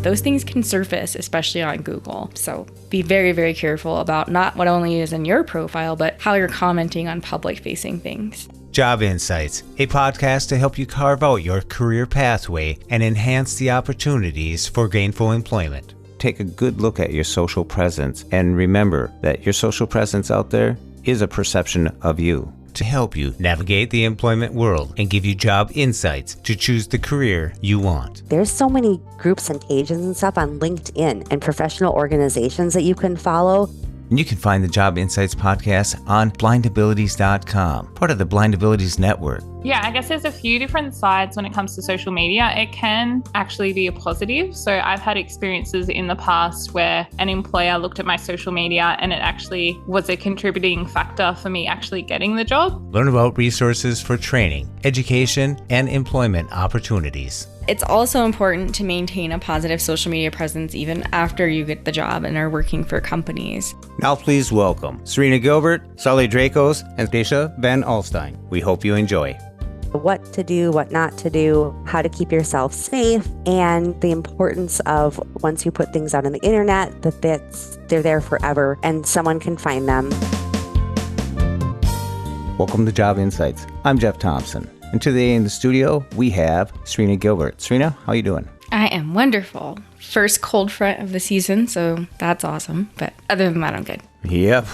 those things can surface, especially on Google. So be very, very careful about not what only is in your profile, but how you're commenting on public-facing things. Job Insights, a podcast to help you carve out your career pathway and enhance the opportunities for gainful employment. Take a good look at your social presence and remember that your social presence out there is a perception of you. To help you navigate the employment world and give you job insights to choose the career you want. There's so many groups and pages and stuff on LinkedIn and professional organizations that you can follow. And you can find the Job Insights podcast on blindabilities.com, part of the Blind Abilities Network. Yeah, I guess there's a few different sides when it comes to social media. It can actually be a positive. So I've had experiences in the past where an employer looked at my social media and it actually was a contributing factor for me actually getting the job. Learn about resources for training, education, and employment opportunities. It's also important to maintain a positive social media presence even after you get the job and are working for companies. Now please welcome Serena Gilbert, Sarlie Drakos, and Daisha Van Alstein. We hope you enjoy. What to do, what not to do, how to keep yourself safe, and the importance of once you put things out on the internet, they're there forever and someone can find them. Welcome to Job Insights. I'm Jeff Thompson. And today in the studio, we have Serena Gilbert. Serena, how are you doing? I am wonderful. First cold front of the season, so that's awesome. But other than that, I'm good. Yep,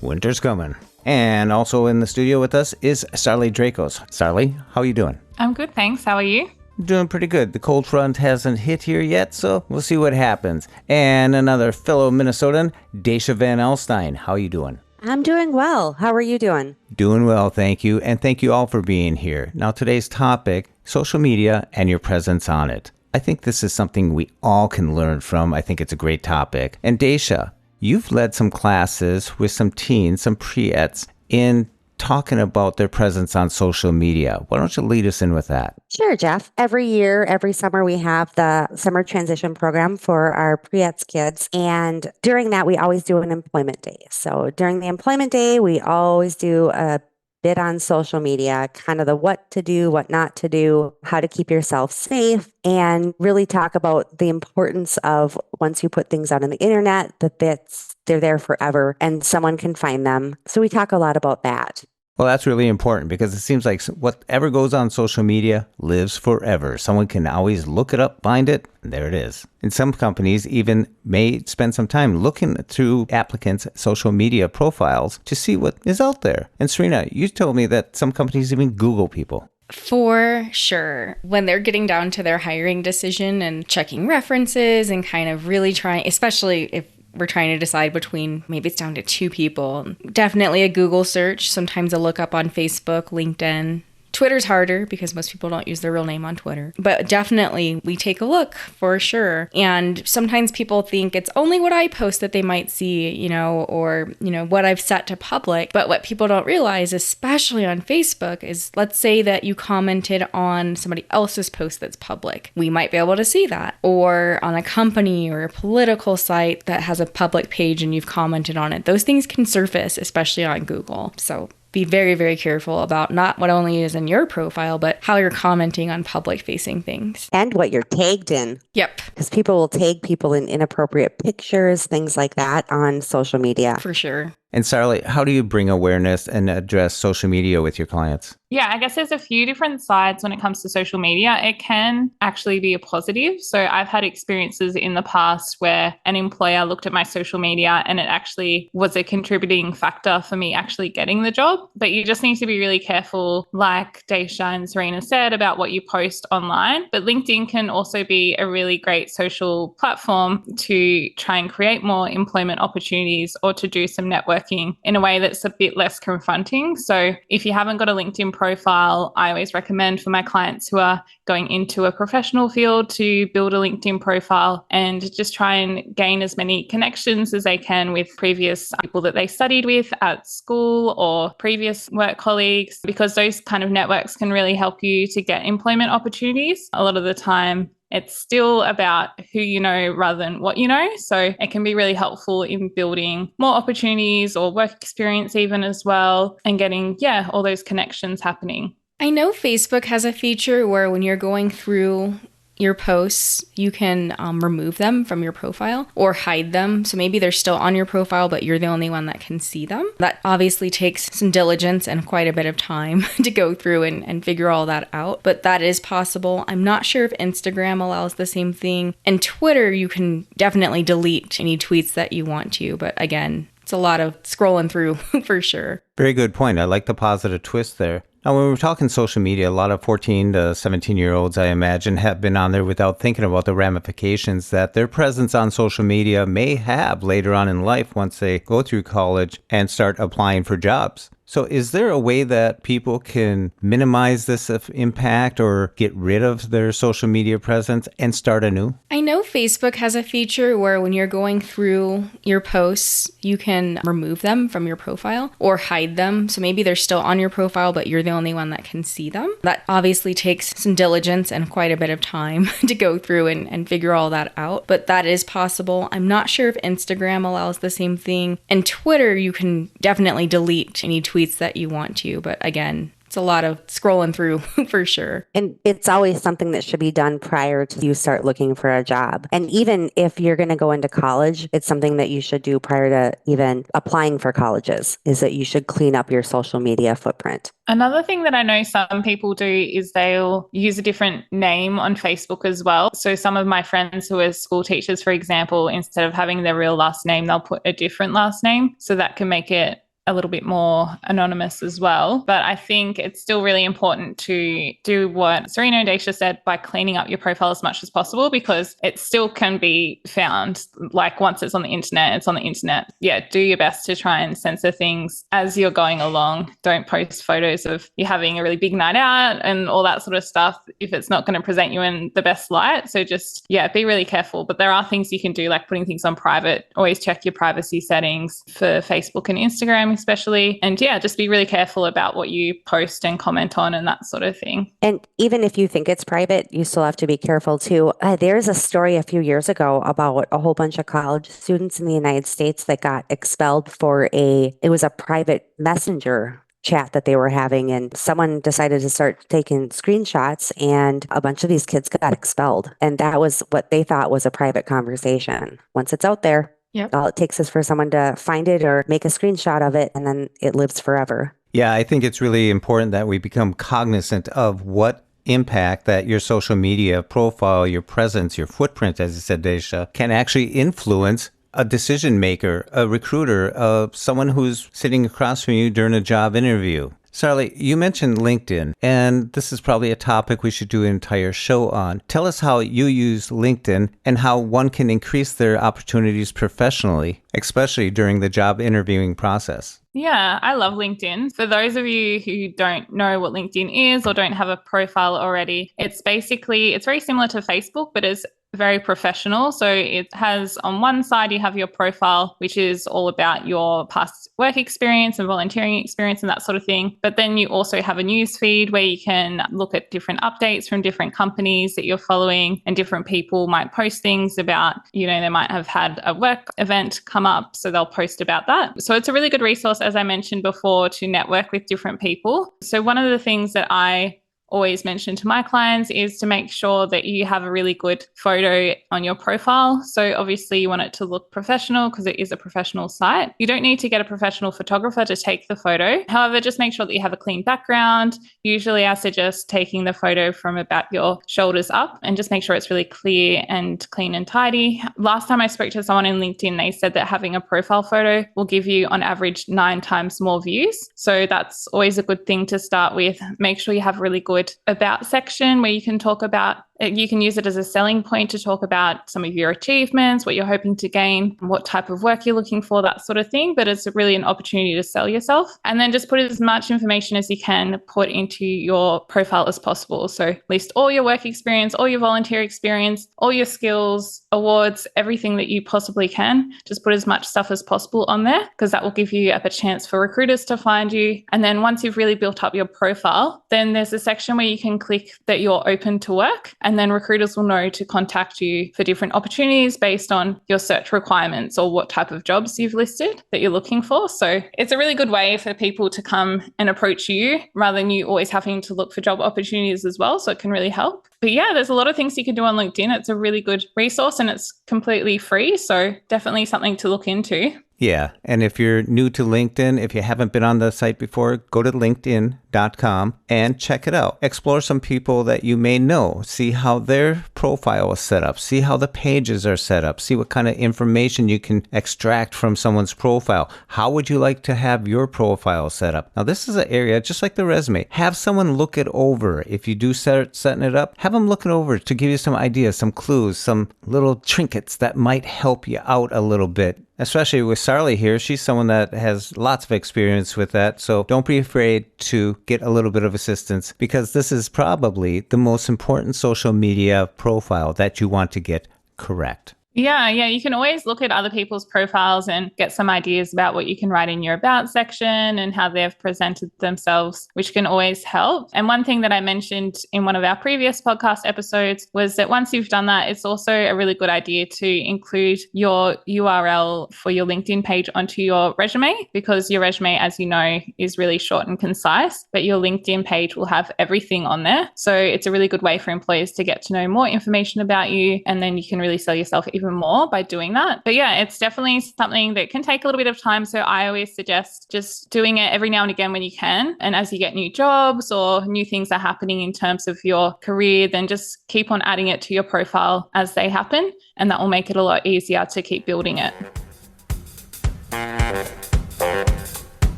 winter's coming. And also in the studio with us is Sarlie Drakos. Sarlie, how are you doing? I'm good, thanks. How are you? Doing pretty good. The cold front hasn't hit here yet, so we'll see what happens. And another fellow Minnesotan, Daisha Van Alstein. How are you doing? I'm doing well. How are you doing? Doing well, thank you. And thank you all for being here. Now, today's topic, social media and your presence on it. I think this is something we all can learn from. I think it's a great topic. And Daisha, you've led some classes with some teens, some pre-ets, in talking about their presence on social media. Why don't you lead us in with that? Sure, Jeff. Every year, every summer, we have the summer transition program for our pre-ets kids. And during that, we always do an employment day. So during the employment day, we always do a bit on social media, kind of the what to do, what not to do, how to keep yourself safe, and really talk about the importance of once you put things out on the internet, they're there forever and someone can find them. So we talk a lot about that. Well, that's really important because it seems like whatever goes on social media lives forever. Someone can always look it up, find it, and there it is. And some companies even may spend some time looking through applicants' social media profiles to see what is out there. And Serena, you told me that some companies even Google people. For sure. When they're getting down to their hiring decision and checking references and kind of really trying, especially if we're trying to decide between, maybe it's down to two people. Definitely a Google search, sometimes a look up on Facebook, LinkedIn. Twitter's harder because most people don't use their real name on Twitter. But definitely we take a look for sure. And sometimes people think it's only what I post that they might see, or what I've set to public. But what people don't realize, especially on Facebook, is let's say that you commented on somebody else's post that's public. We might be able to see that. Or on a company or a political site that has a public page and you've commented on it. Those things can surface, especially on Google. So be very, very careful about not what only is in your profile, but how you're commenting on public-facing things. And what you're tagged in. Yep. Because people will tag people in inappropriate pictures, things like that on social media. For sure. And Sarlie, how do you bring awareness and address social media with your clients? Yeah, I guess there's a few different sides when it comes to social media. It can actually be a positive. So I've had experiences in the past where an employer looked at my social media and it actually was a contributing factor for me actually getting the job. But you just need to be really careful, like Daisha and Serena said, about what you post online. But LinkedIn can also be a really great social platform to try and create more employment opportunities or to do some networking in a way that's a bit less confronting. So if you haven't got a LinkedIn profile, I always recommend for my clients who are going into a professional field to build a LinkedIn profile and just try and gain as many connections as they can with previous people that they studied with at school or previous work colleagues, because those kind of networks can really help you to get employment opportunities. A lot of the time, it's still about who you know rather than what you know. So it can be really helpful in building more opportunities or work experience even as well, and getting, all those connections happening. I know Facebook has a feature where when you're going through your posts, you can remove them from your profile or hide them. So maybe they're still on your profile, but you're the only one that can see them. That obviously takes some diligence and quite a bit of time to go through and figure all that out. But that is possible. I'm not sure if Instagram allows the same thing. And Twitter, you can definitely delete any tweets that you want to. But again, it's a lot of scrolling through for sure. Very good point. I like the positive twist there. Now, when we're talking social media, a lot of 14 to 17-year-olds, I imagine, have been on there without thinking about the ramifications that their presence on social media may have later on in life once they go through college and start applying for jobs. So is there a way that people can minimize this impact or get rid of their social media presence and start anew? I know Facebook has a feature where when you're going through your posts, you can remove them from your profile or hide them. So maybe they're still on your profile, but you're the only one that can see them. That obviously takes some diligence and quite a bit of time to go through and figure all that out. But that is possible. I'm not sure if Instagram allows the same thing. And Twitter, you can definitely delete any tweets that you want to. But again, it's a lot of scrolling through for sure. And it's always something that should be done prior to you start looking for a job. And even if you're going to go into college, it's something that you should do prior to even applying for colleges, is that you should clean up your social media footprint. Another thing that I know some people do is they'll use a different name on Facebook as well. So some of my friends who are school teachers, for example, instead of having their real last name, they'll put a different last name. So that can make it a little bit more anonymous as well. But I think it's still really important to do what Serena and Daisha said by cleaning up your profile as much as possible, because it still can be found. Like once it's on the internet, it's on the internet. Yeah, do your best to try and censor things as you're going along. Don't post photos of you having a really big night out and all that sort of stuff if it's not going to present you in the best light. So just, be really careful. But there are things you can do, like putting things on private. Always check your privacy settings for Facebook and Instagram especially. And just be really careful about what you post and comment on and that sort of thing. And even if you think it's private, you still have to be careful too. There's a story a few years ago about a whole bunch of college students in the United States that got expelled for it was a private messenger chat that they were having, and someone decided to start taking screenshots, and a bunch of these kids got expelled. And that was what they thought was a private conversation. Once it's out there, Yep. all it takes is for someone to find it or make a screenshot of it, and then it lives forever. Yeah, I think it's really important that we become cognizant of what impact that your social media profile, your presence, your footprint, as you said, Daisha, can actually influence a decision maker, a recruiter, someone who's sitting across from you during a job interview. Sarlie, you mentioned LinkedIn, and this is probably a topic we should do an entire show on. Tell us how you use LinkedIn and how one can increase their opportunities professionally, especially during the job interviewing process. Yeah, I love LinkedIn. For those of you who don't know what LinkedIn is or don't have a profile already, it's very similar to Facebook, but it's very professional. So it has, on one side, you have your profile, which is all about your past work experience and volunteering experience and that sort of thing. But then you also have a news feed where you can look at different updates from different companies that you're following, and different people might post things about, they might have had a work event come up, so they'll post about that. So it's a really good resource, as I mentioned before, to network with different people. So one of the things that I always mention to my clients is to make sure that you have a really good photo on your profile. So obviously you want it to look professional because it is a professional site. You don't need to get a professional photographer to take the photo. However, just make sure that you have a clean background. Usually I suggest taking the photo from about your shoulders up, and just make sure it's really clear and clean and tidy. Last time I spoke to someone in LinkedIn, they said that having a profile photo will give you on average 9 times more views. So that's always a good thing to start with. Make sure you have really good about section where you can talk about, you can use it as a selling point to talk about some of your achievements, what you're hoping to gain, what type of work you're looking for, that sort of thing. But it's really an opportunity to sell yourself. And then just put as much information as you can put into your profile as possible. So list all your work experience, all your volunteer experience, all your skills, awards, everything that you possibly can. Just put as much stuff as possible on there, because that will give you a chance for recruiters to find you. And then once you've really built up your profile, then there's a section where you can click that you're open to work. And then recruiters will know to contact you for different opportunities based on your search requirements or what type of jobs you've listed that you're looking for. So it's a really good way for people to come and approach you rather than you always having to look for job opportunities as well. So it can really help. But yeah, there's a lot of things you can do on LinkedIn. It's a really good resource and it's completely free. So definitely something to look into. Yeah. And if you're new to LinkedIn, if you haven't been on the site before, go to linkedin.com and check it out. Explore some people that you may know. See how their profile is set up. See how the pages are set up. See what kind of information you can extract from someone's profile. How would you like to have your profile set up? Now, this is an area, just like the resume. Have someone look it over. If you do start setting it up, have them look it over to give you some ideas, some clues, some little trinkets that might help you out a little bit. Especially with Sarlie here, she's someone that has lots of experience with that. So don't be afraid to get a little bit of assistance because this is probably the most important social media profile that you want to get correct. Yeah. You can always look at other people's profiles and get some ideas about what you can write in your about section and how they've presented themselves, which can always help. And one thing that I mentioned in one of our previous podcast episodes was that once you've done that, it's also a really good idea to include your URL for your LinkedIn page onto your resume, because your resume, as you know, is really short and concise, but your LinkedIn page will have everything on there. So it's a really good way for employers to get to know more information about you, and then you can really sell yourself even more by doing that. But yeah, it's definitely something that can take a little bit of time. So I always suggest just doing it every now and again when you can. And as you get new jobs or new things are happening in terms of your career, then just keep on adding it to your profile as they happen. And that will make it a lot easier to keep building it.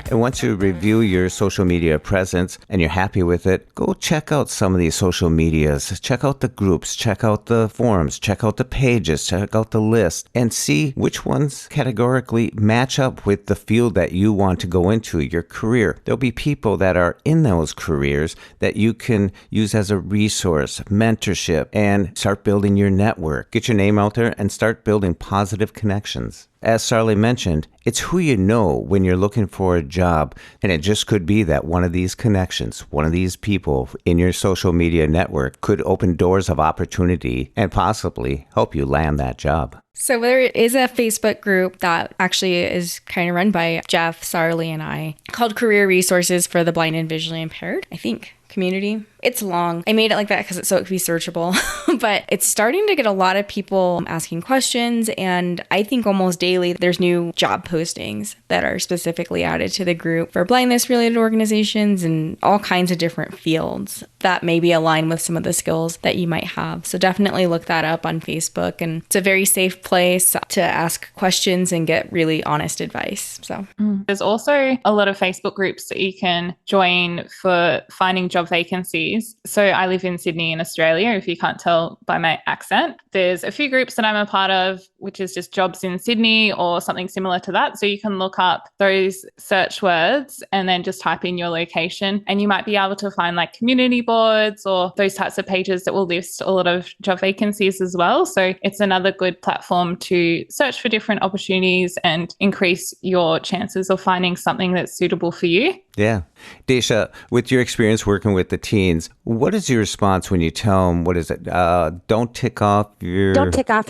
And once you review your social media presence and you're happy with it, go check out some of these social medias. Check out the groups, check out the forums, check out the pages, check out the list, and see which ones categorically match up with the field that you want to go into, your career. There'll be people that are in those careers that you can use as a resource, mentorship, and start building your network. Get your name out there and start building positive connections. As Sarlie mentioned, it's who you know when you're looking for a job. And it just could be that one of these connections, one of these people in your social media network could open doors of opportunity and possibly help you land that job. So there is a Facebook group that actually is kind of run by Jeff, Sarlie, and I, called Career Resources for the Blind and Visually Impaired, I think. Community. It's long. I made it like that because so it could be searchable, but it's starting to get a lot of people asking questions. And I think almost daily there's new job postings that are specifically added to the group for blindness related organizations and all kinds of different fields that maybe align with some of the skills that you might have. So definitely look that up on Facebook, and it's a very safe place to ask questions and get really honest advice. So there's also a lot of Facebook groups that you can join for finding job vacancies. So I live in Sydney in Australia, if you can't tell by my accent. There's a few groups that I'm a part of, which is just jobs in Sydney or something similar to that. So you can look up those search words and then just type in your location, and you might be able to find like community boards or those types of pages that will list a lot of job vacancies as well. So it's another good platform to search for different opportunities and increase your chances of finding something that's suitable for you. Yeah. Daisha, with your experience working with the teens, what is your response when you tell them, what is it? Don't tick off your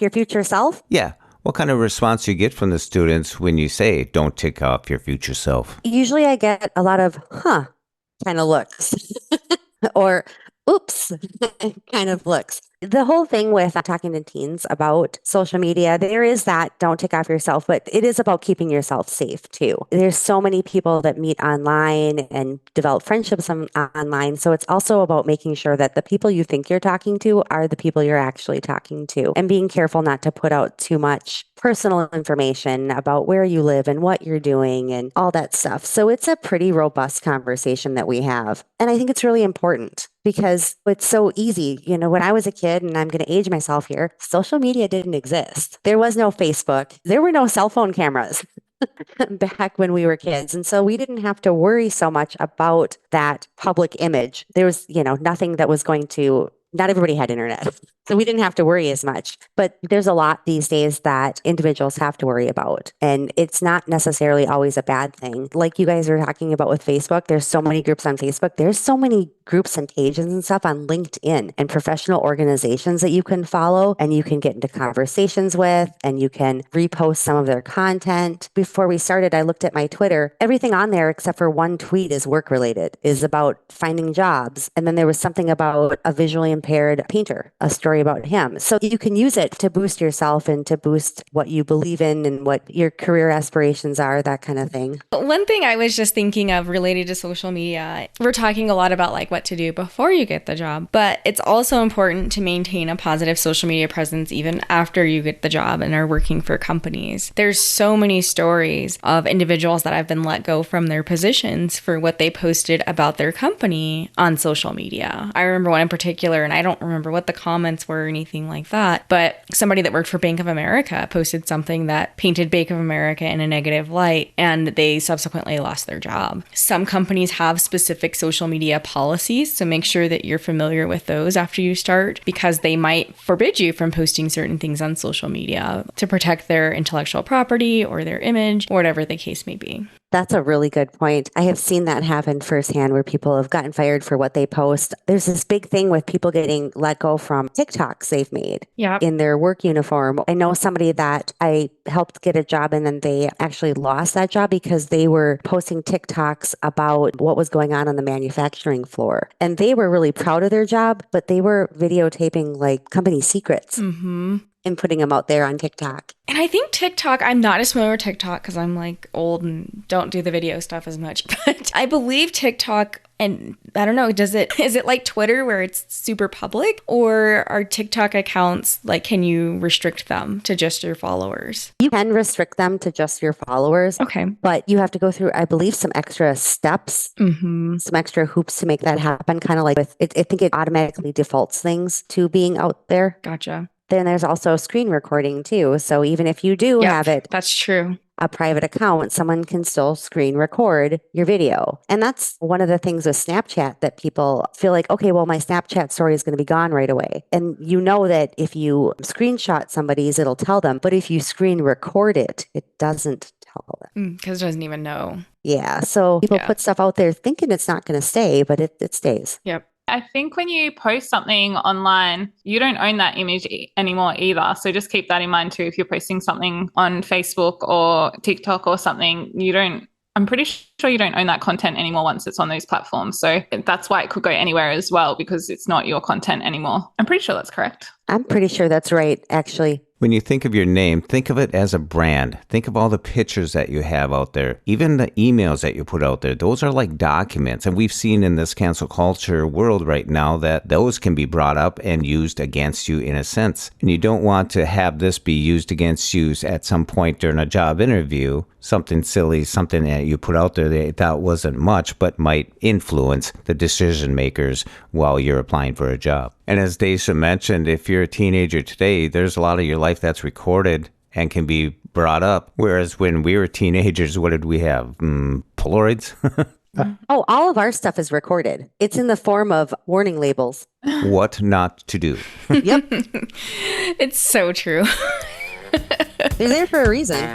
future self? Yeah. What kind of response do you get from the students when you say, don't tick off your future self? Usually I get a lot of, kind of looks or oops kind of looks. The whole thing with talking to teens about social media, there is that don't tick off yourself, but it is about keeping yourself safe too. There's so many people that meet online and develop friendships online. So it's also about making sure that the people you think you're talking to are the people you're actually talking to, and being careful not to put out too much personal information about where you live and what you're doing and all that stuff. So it's a pretty robust conversation that we have. And I think it's really important because it's so easy. You know, when I was a kid, and I'm going to age myself here, social media didn't exist. There was no Facebook. There were no cell phone cameras back when we were kids. And so we didn't have to worry so much about that public image. There was, nothing that was going to not everybody had internet. So we didn't have to worry as much. But there's a lot these days that individuals have to worry about. And it's not necessarily always a bad thing. Like you guys are talking about with Facebook, there's so many groups on Facebook. There's so many groups and pages and stuff on LinkedIn and professional organizations that you can follow and you can get into conversations with and you can repost some of their content. Before we started, I looked at my Twitter. Everything on there except for one tweet is work related, is about finding jobs. And then there was something about a visually impaired painter, a story about him. So you can use it to boost yourself and to boost what you believe in and what your career aspirations are, that kind of thing. One thing I was just thinking of related to social media, we're talking a lot about like what to do before you get the job, but it's also important to maintain a positive social media presence even after you get the job and are working for companies. There's so many stories of individuals that have been let go from their positions for what they posted about their company on social media. I remember one in particular, and I don't remember what the comments were or anything like that, but somebody that worked for Bank of America posted something that painted Bank of America in a negative light, and they subsequently lost their job. Some companies have specific social media policies, so make sure that you're familiar with those after you start, because they might forbid you from posting certain things on social media to protect their intellectual property or their image, or whatever the case may be. That's a really good point. I have seen that happen firsthand where people have gotten fired for what they post. There's this big thing with people getting let go from TikToks they've made in their work uniform. I know somebody that I helped get a job and then they actually lost that job because they were posting TikToks about what was going on the manufacturing floor. And they were really proud of their job, but they were videotaping like company secrets. And putting them out there on TikTok. And I think TikTok, I'm not as familiar with TikTok because I'm like old and don't do the video stuff as much, but I believe TikTok, and I don't know, is it like Twitter where it's super public, or are TikTok accounts like, can you restrict them to just your followers? You can restrict them to just your followers. Okay. But you have to go through, I believe, some extra steps, some extra hoops to make that happen. Kind of like with it, I think it automatically defaults things to being out there. Gotcha. Then there's also screen recording too. So even if you do have it, that's true, a private account, someone can still screen record your video. And that's one of the things with Snapchat that people feel like, okay, well, my Snapchat story is going to be gone right away. And you know that if you screenshot somebody's, it'll tell them. But if you screen record it, it doesn't tell them. Because it doesn't even know. Yeah. So people put stuff out there thinking it's not going to stay, but it stays. Yep. I think when you post something online, you don't own that image anymore either. So just keep that in mind too. If you're posting something on Facebook or TikTok or something, I'm pretty sure you don't own that content anymore once it's on those platforms. So that's why it could go anywhere as well, because it's not your content anymore. I'm pretty sure that's correct. I'm pretty sure that's right, actually. When you think of your name, think of it as a brand. Think of all the pictures that you have out there, even the emails that you put out there. Those are like documents. And we've seen in this cancel culture world right now that those can be brought up and used against you in a sense. And you don't want to have this be used against you at some point during a job interview. Something silly, something that you put out there that thought wasn't much, but might influence the decision makers while you're applying for a job. And as Daisha mentioned, if you're a teenager today, there's a lot of your life that's recorded and can be brought up. Whereas when we were teenagers, what did we have? Polaroids? Oh, all of our stuff is recorded. It's in the form of warning labels. What not to do. Yep. It's so true. They're there for a reason.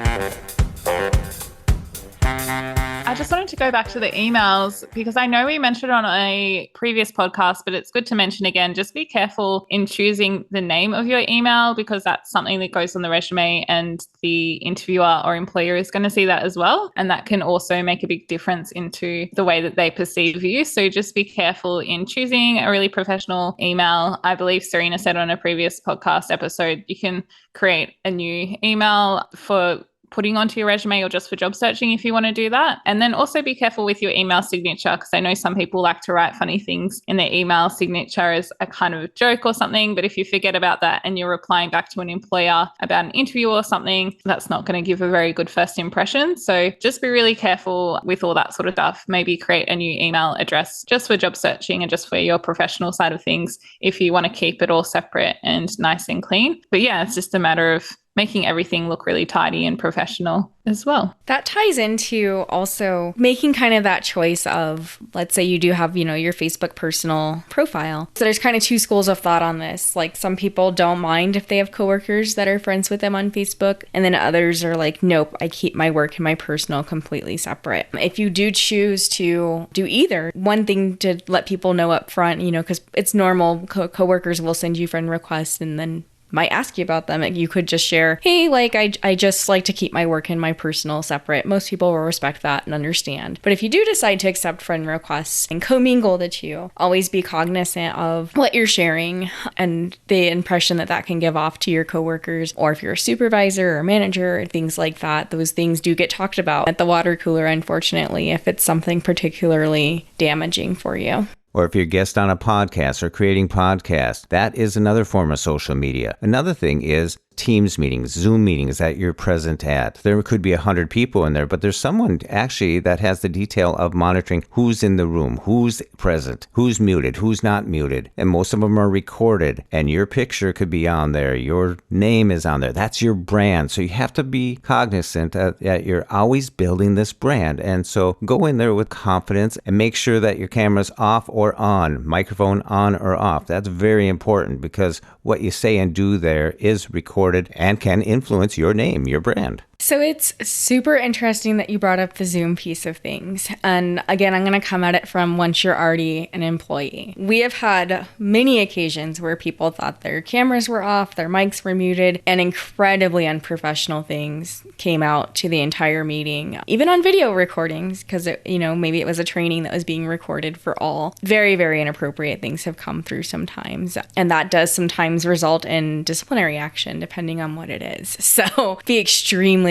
I just wanted to go back to the emails because I know we mentioned it on a previous podcast, but it's good to mention again, just be careful in choosing the name of your email because that's something that goes on the resume and the interviewer or employer is going to see that as well. And that can also make a big difference into the way that they perceive you. So just be careful in choosing a really professional email. I believe Serena said on a previous podcast episode, you can create a new email for putting onto your resume or just for job searching if you want to do that. And then also be careful with your email signature because I know some people like to write funny things in their email signature as a kind of joke or something. But if you forget about that and you're replying back to an employer about an interview or something, that's not going to give a very good first impression. So just be really careful with all that sort of stuff. Maybe create a new email address just for job searching and just for your professional side of things if you want to keep it all separate and nice and clean. But yeah, it's just a matter of making everything look really tidy and professional as well. That ties into also making kind of that choice of, let's say you do have, your Facebook personal profile. So there's kind of two schools of thought on this. Like some people don't mind if they have coworkers that are friends with them on Facebook. And then others are like, nope, I keep my work and my personal completely separate. If you do choose to do either, one thing to let people know up front, because it's normal, coworkers will send you friend requests and then might ask you about them. You could just share, hey, I just like to keep my work and my personal separate. Most people will respect that and understand. But if you do decide to accept friend requests and commingle the two, always be cognizant of what you're sharing and the impression that can give off to your coworkers, or if you're a supervisor or manager, things like that. Those things do get talked about at the water cooler, unfortunately, if it's something particularly damaging for you. Or if you're a guest on a podcast or creating podcasts, that is another form of social media. Another thing is Teams meetings, Zoom meetings that you're present at. There could be 100 people in there, but there's someone actually that has the detail of monitoring who's in the room, who's present, who's muted, who's not muted. And most of them are recorded, and your picture could be on there. Your name is on there. That's your brand. So you have to be cognizant that you're always building this brand. And so go in there with confidence and make sure that your camera's off or on, microphone on or off. That's very important because what you say and do there is recorded and can influence your name, your brand. So it's super interesting that you brought up the Zoom piece of things. And again, I'm going to come at it from once you're already an employee. We have had many occasions where people thought their cameras were off, their mics were muted, and incredibly unprofessional things came out to the entire meeting, even on video recordings, because maybe it was a training that was being recorded for all. Very, very inappropriate things have come through sometimes. And that does sometimes result in disciplinary action, depending on what it is. So be extremely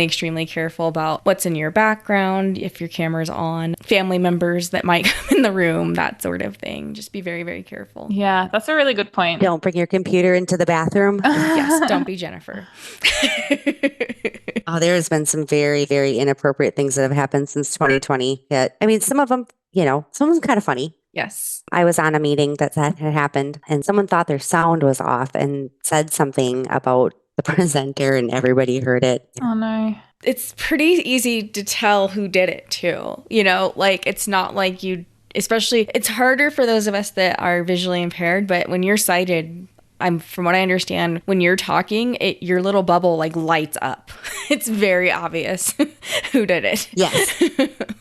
careful about what's in your background, if your camera's on, family members that might come in the room, that sort of thing. Just be very, very careful. Yeah, that's a really good point. Don't bring your computer into the bathroom. Yes, don't be Jennifer. Oh, there's been some very, very inappropriate things that have happened since 2020. Some of them, some of them kind of funny. Yes. I was on a meeting that had happened and someone thought their sound was off and said something about the presenter and everybody heard it. Oh no. It's pretty easy to tell who did it too. It's not like especially it's harder for those of us that are visually impaired, but when you're sighted, from what I understand, when you're talking, your little bubble lights up. It's very obvious who did it. Yes.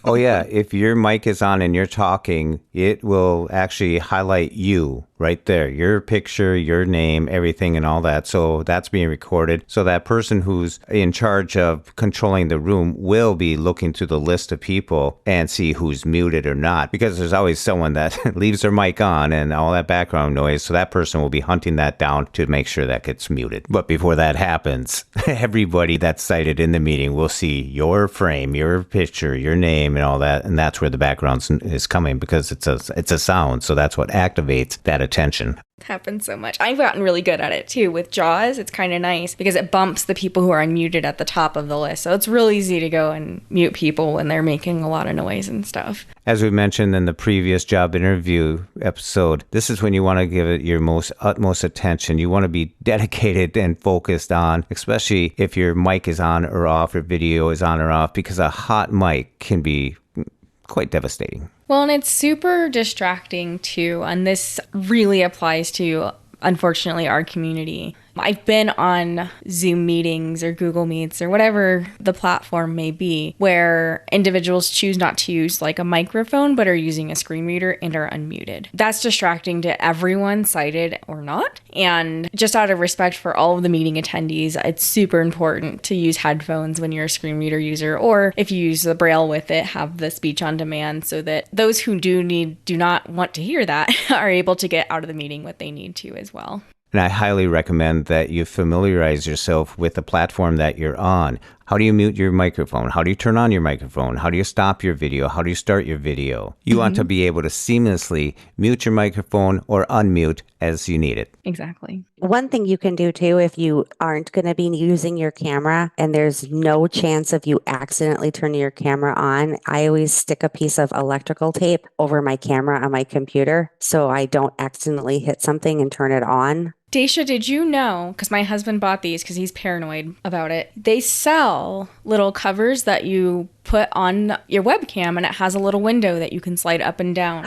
Oh yeah, if your mic is on and you're talking, it will actually highlight you right there. Your picture, your name, everything and all that. So that's being recorded. So that person who's in charge of controlling the room will be looking through the list of people and see who's muted or not. Because there's always someone that leaves their mic on and all that background noise. So that person will be hunting that down to make sure that gets muted. But before that happens, everybody that's cited in the meeting will see your frame, your picture, your name and all that. And that's where the background is coming because it's a sound. So that's what activates that attention. It happens so much. I've gotten really good at it too. With JAWS, it's kind of nice because it bumps the people who are unmuted at the top of the list. So it's real easy to go and mute people when they're making a lot of noise and stuff. As we mentioned in the previous job interview episode, this is when you want to give it your utmost attention. You want to be dedicated and focused on, especially if your mic is on or off, or video is on or off, because a hot mic can be quite devastating. Well, and it's super distracting too, and this really applies to, unfortunately, our community. I've been on Zoom meetings or Google Meets or whatever the platform may be where individuals choose not to use a microphone but are using a screen reader and are unmuted. That's distracting to everyone, sighted or not. And just out of respect for all of the meeting attendees, it's super important to use headphones when you're a screen reader user, or if you use the Braille with it, have the speech on demand so that those who do not want to hear that are able to get out of the meeting what they need to as well. And I highly recommend that you familiarize yourself with the platform that you're on. How do you mute your microphone? How do you turn on your microphone? How do you stop your video? How do you start your video? You want to be able to seamlessly mute your microphone or unmute as you need it. Exactly. One thing you can do too, if you aren't going to be using your camera and there's no chance of you accidentally turning your camera on, I always stick a piece of electrical tape over my camera on my computer so I don't accidentally hit something and turn it on. Daisha, did you know, because my husband bought these because he's paranoid about it, they sell little covers that you put on your webcam and it has a little window that you can slide up and down.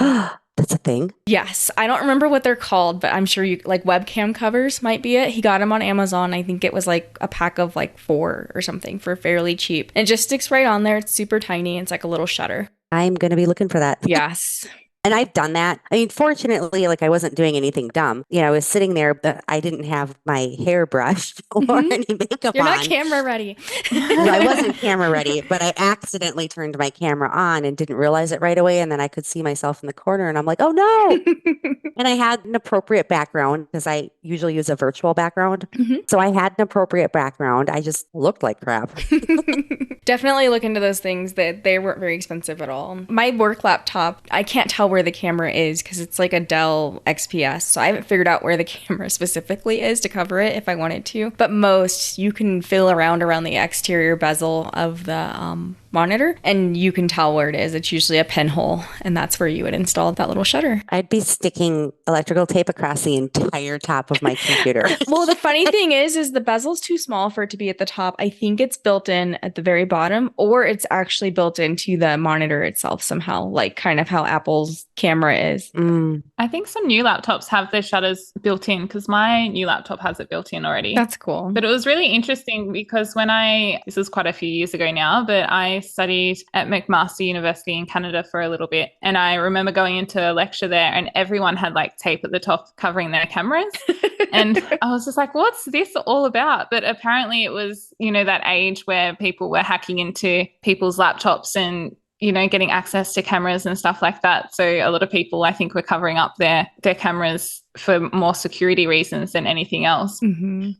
That's a thing? Yes. I don't remember what they're called, but I'm sure you like webcam covers might be it. He got them on Amazon. I think it was like a pack of like 4 or something for fairly cheap. And it just sticks right on there. It's super tiny. It's like a little shutter. I'm going to be looking for that. Yes. And I've done that. I mean, fortunately, like I wasn't doing anything dumb. You know, I was sitting there, but I didn't have my hair brushed or any makeup You're on. not camera ready. Well, I wasn't camera ready, but I accidentally turned my camera on and didn't realize it right away. And then I could see myself in the corner and I'm like, oh no. And I had an appropriate background because I usually use a virtual background. So I had an appropriate background. I just looked like crap. Definitely look into those things. That they weren't very expensive at all. My work laptop, I can't tell where the camera is because it's like a Dell XPS. So I haven't figured out where the camera specifically is to cover it if I wanted to. But most, you can feel around the exterior bezel of the monitor and you can tell where it is. It's usually a pinhole and that's where you would install that little shutter. I'd be sticking electrical tape across the entire top of my computer. Well, the funny thing is the bezel's too small for it to be at the top. I think it's built in at the very bottom, or it's actually built into the monitor itself somehow, like kind of how Apple's camera is. I think some new laptops have their shutters built in because my new laptop has it built in already. That's cool. But it was really interesting because this was quite a few years ago now, but I studied at McMaster University in Canada for a little bit. And I remember going into a lecture there and everyone had like tape at the top covering their cameras. And I was just like, what's this all about? But apparently it was, that age where people were hacking into people's laptops and getting access to cameras and stuff like that. So a lot of people, I think, were covering up their cameras for more security reasons than anything else.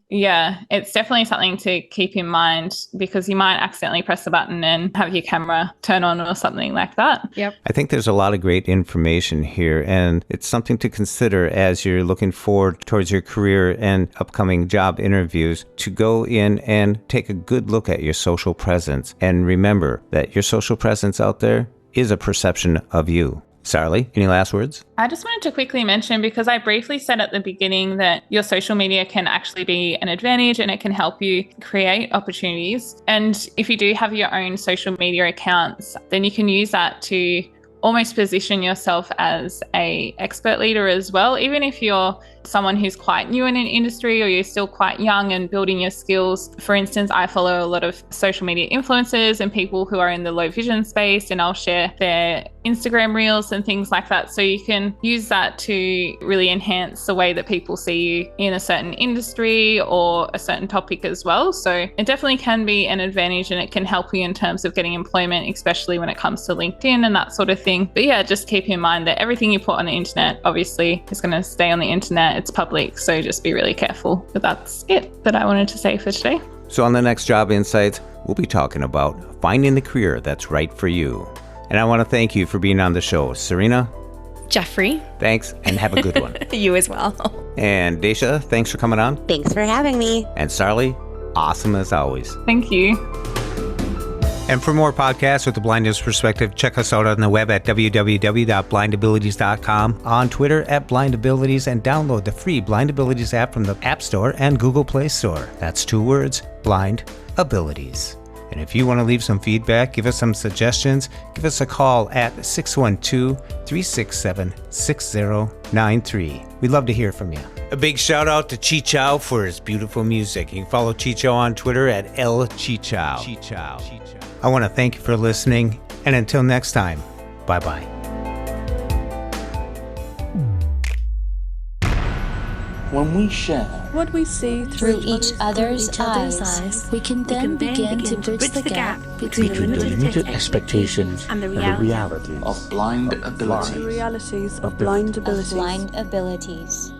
Yeah, it's definitely something to keep in mind because you might accidentally press a button and have your camera turn on or something like that. Yep. I think there's a lot of great information here, and it's something to consider as you're looking forward towards your career and upcoming job interviews, to go in and take a good look at your social presence. And remember that your social presence out there is a perception of you. Sarlie, any last words? I just wanted to quickly mention, because I briefly said at the beginning that your social media can actually be an advantage and it can help you create opportunities. And if you do have your own social media accounts, then you can use that to almost position yourself as an expert leader as well. Even if you're someone who's quite new in an industry or you're still quite young and building your skills. For instance, I follow a lot of social media influencers and people who are in the low vision space, and I'll share their Instagram reels and things like that. So you can use that to really enhance the way that people see you in a certain industry or a certain topic as well. So it definitely can be an advantage and it can help you in terms of getting employment, especially when it comes to LinkedIn and that sort of thing. But yeah, just keep in mind that everything you put on the internet obviously is going to stay on the internet. It's public, so just be really careful. But that's it that I wanted to say for today. So on the next Job Insights, we'll be talking about finding the career that's right for you. And I want to thank you for being on the show. Serena? Jeffrey? Thanks, and have a good one. You as well. And Daisha, thanks for coming on. Thanks for having me. And Sarlie, awesome as always. Thank you. And for more podcasts with the blindness perspective, check us out on the web at www.blindabilities.com, on Twitter at blindabilities, and download the free Blind Abilities app from the App Store and Google Play Store. That's 2 words, Blind Abilities. And if you want to leave some feedback, give us some suggestions, give us a call at 612-367-6093. We'd love to hear from you. A big shout out to Chichow for his beautiful music. You can follow Chichow on Twitter at LChichow. I want to thank you for listening, and until next time, bye-bye. When we share what we see through each other's eyes, we can then begin to bridge the gap between the limited expectations and the realities of blind abilities. The realities of blind abilities.